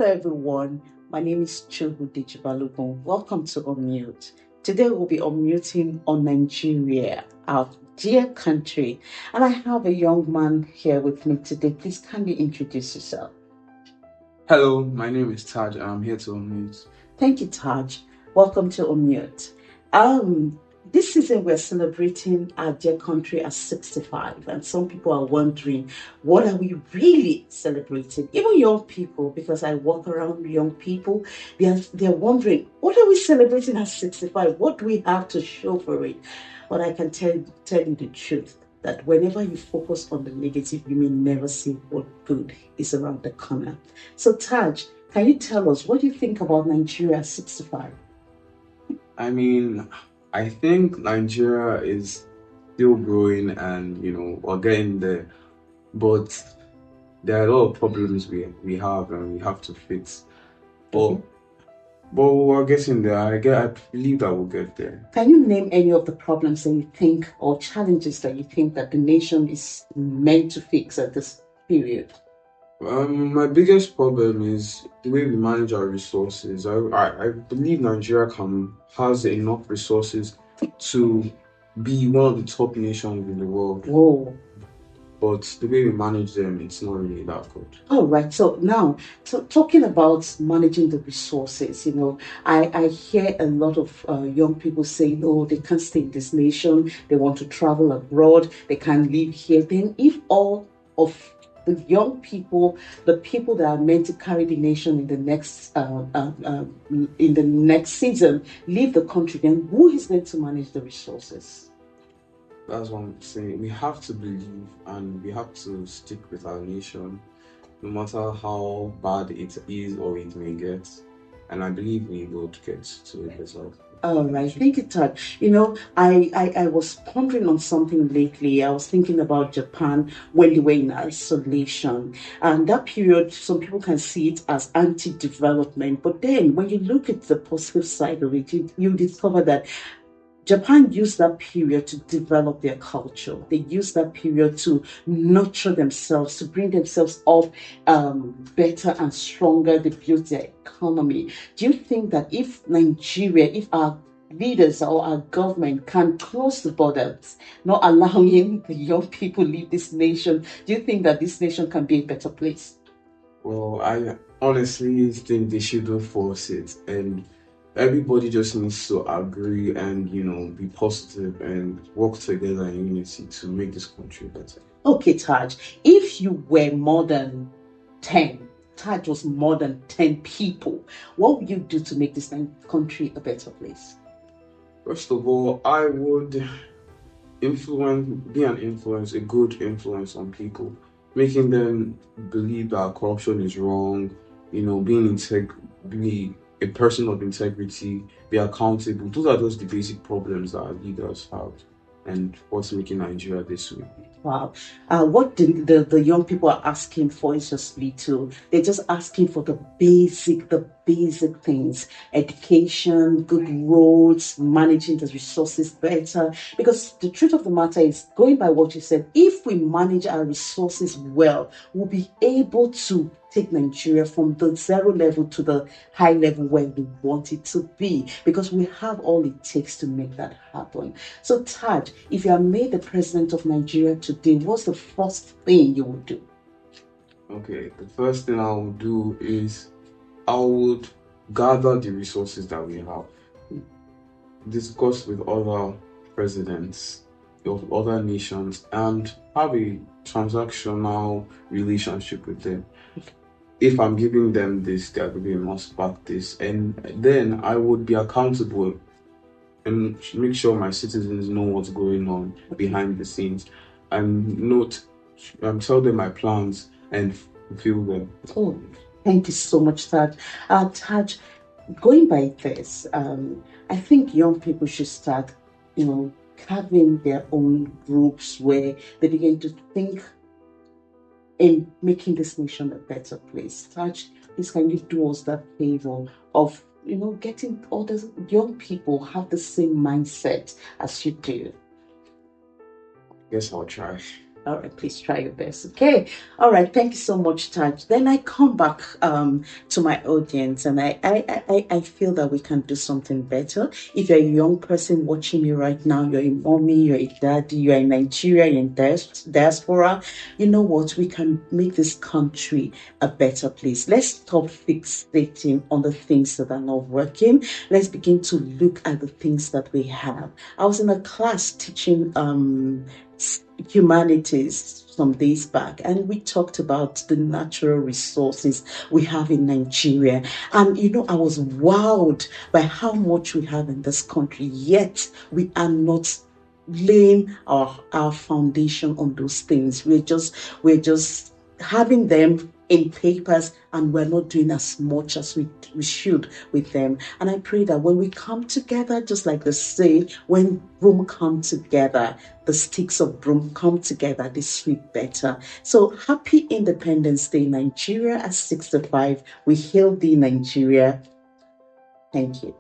Hello, everyone. My name is Chogu Dijibalogun. Welcome to Unmute. Today we'll be unmuting on Nigeria, our dear country. And I have a young man here with me today. Please kindly introduce yourself. Hello, my name is Taj and I'm here to unmute. Thank you, Taj. Welcome to Unmute. This season we're celebrating our dear country at 65, and some people are wondering, what are we really celebrating? Even young people, because I walk around young people, they're wondering, what are we celebrating at 65? What do we have to show for it? But I can tell you the truth, that whenever you focus on the negative, you may never see what good is around the corner. So Taj, can you tell us, what do you think about Nigeria at 65? I think Nigeria is still growing and, we're getting there. But there are a lot of problems we have and we have to fix. But we're getting there. I believe that we'll get there. Can you name any of the problems that you think or challenges that you think that the nation is meant to fix at this period? My biggest problem is the way we manage our resources. I believe Nigeria has enough resources to be one of the top nations in the world. Whoa. But the way we manage them, it's not really that good. All right. So now, talking about managing the resources, I hear a lot of young people saying, "Oh, they can't stay in this nation. They want to travel abroad. They can't live here." Then, if all of the young people, the people that are meant to carry the nation in the next season, leave the country, then who is going to manage the resources? That's what I'm saying. We have to believe and we have to stick with our nation, no matter how bad it is or it may get. And I believe we will get to it as well. All right, thank you, Todd. I was pondering on something lately. I was thinking about Japan when they were in isolation. And that period, some people can see it as anti-development. But then when you look at the positive side of it, you discover that Japan used that period to develop their culture. They used that period to nurture themselves, to bring themselves up better and stronger. They built their economy. Do you think that if Nigeria, if our leaders or our government can close the borders, not allowing the young people leave this nation, do you think that this nation can be a better place? Well, I honestly think they shouldn't force it, and everybody just needs to agree and be positive and work together in unity to make this country better. Okay, Taj, if you were more than 10, Taj was more than 10 people, what would you do to make this country a better place? First of all, I would be an influence, a good influence on people, making them believe that corruption is wrong, be a person of integrity, be accountable. Those are just the basic problems that our leaders have and what's making Nigeria this way. Wow. What the young people are asking for is just little. They're just asking for the basic things: education, good roads, managing the resources better. Because the truth of the matter is, going by what you said, if we manage our resources well, we'll be able to take Nigeria from the zero level to the high level where we want it to be, because we have all it takes to make that happen. So Taj, if you are made the president of Nigeria today, what's the first thing you would do? Okay, the first thing I would do is I would gather the resources that we have, discuss with other presidents of other nations, and have a transactional relationship with them. If I'm giving them this, they are giving must back this, and then I would be accountable and make sure my citizens know what's going on behind the scenes, and tell them my plans and fulfill them. Oh, thank you so much, Taj. Taj, going by this, I think young people should start, having their own groups where they begin to think in making this nation a better place. Taj, please can you do us that favor of getting all the young people have the same mindset as you do? Yes, I'll try. All right, please try your best. Okay. All right. Thank you so much, Taj. Then I come back to my audience, and I feel that we can do something better. If you're a young person watching me right now, you're a mommy, you're a daddy, you're in Nigeria, you're in diaspora, you know what? We can make this country a better place. Let's stop fixating on the things that are not working. Let's begin to look at the things that we have. I was in a class teaching humanities some days back, and we talked about the natural resources we have in Nigeria. And I was wowed by how much we have in this country, yet we are not laying our foundation on those things. We're just having them in papers, and we're not doing as much as we should with them. And I pray that when we come together, just like they say, when broom come together, the sticks of broom come together, they sweep better. So happy Independence Day, Nigeria at 65. We hail thee, Nigeria. Thank you.